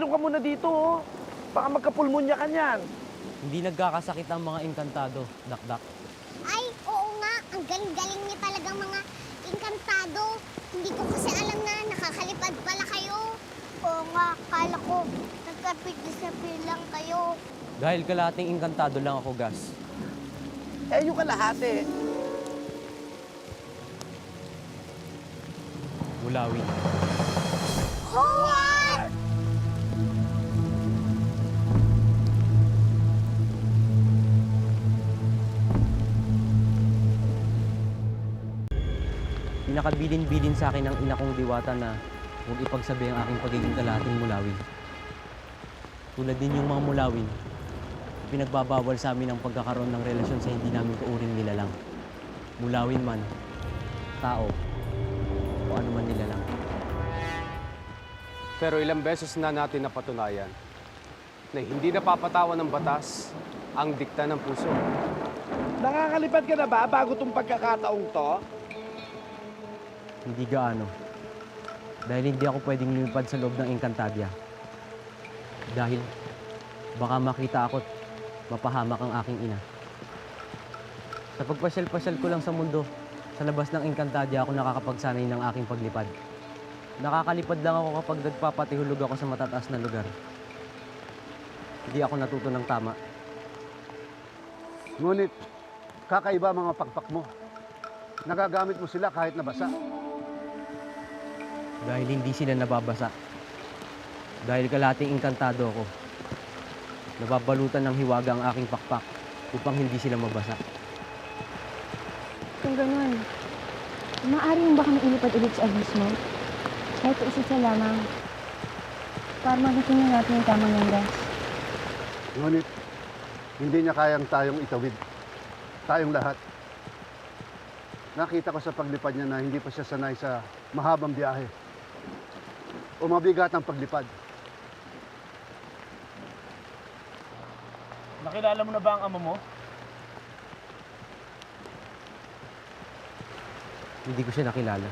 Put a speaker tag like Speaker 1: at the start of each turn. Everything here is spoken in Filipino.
Speaker 1: Uminom ka muna dito, oh. Baka magkapulmonya ka niyan.
Speaker 2: Hindi nagkakasakit ang mga engkantado, Dakdak.
Speaker 3: Ay, oo nga. Ang galing-galing niya talagang mga inkantado. Hindi ko kasi alam na nakakalipad pala kayo. Oo nga, kala ko nagkapit-disappear lang kayo.
Speaker 2: Dahil kalahating engkantado lang ako, Gas.
Speaker 1: Eh, yung kalahati.
Speaker 2: Mulawin.
Speaker 3: What?
Speaker 2: Pinakabilin-bilin sa akin ng ina kong diwata na huwag ipagsabi ang aking pagiging kalahating mulawin. Tulad din yung mga mulawin, pinagbabawal sa amin ang pagkakaroon ng relasyon sa hindi namin kauring nilalang. Mulawin man, tao, o ano man nilalang.
Speaker 4: Pero ilang beses na natin napatunayan na hindi napapatawan ng batas ang dikta ng puso.
Speaker 1: Nakakalipad ka na ba bago tong pagkakataong to?
Speaker 2: Hindi gaano. Dahil hindi ako pwedeng lumipad sa loob ng Encantadia. Dahil baka makita ako't mapahamak ang aking ina. Sa pagpasyal-pasyal ko lang sa mundo, sa labas ng Encantadia ako nakakapagsanay ng aking paglipad. Nakakalipad lang ako kapag nagpapatihulog ako sa matataas na lugar. Hindi ako natuto ng tama.
Speaker 5: Ngunit, kakaiba mga pakpak mo. Nagagamit mo sila kahit nabasa.
Speaker 2: Dahil hindi sila nababasa. Dahil kalating engkantado ako. Nababalutan ng hiwaga ang aking pakpak upang hindi sila mabasa.
Speaker 6: Kung ganun, maaari mo ba kami ilipad ulit sa abismo? Kahit isa lamang. Para magitin na natin yung tamang landas.
Speaker 5: Ngunit, hindi niya kayang tayong itawid. Tayong lahat. Nakita ko sa paglipad niya na hindi pa siya sanay sa mahabang biyahe. O mabigat ang paglipad.
Speaker 1: Nakilala mo na ba ang ama mo?
Speaker 2: Hindi ko siya nakilala.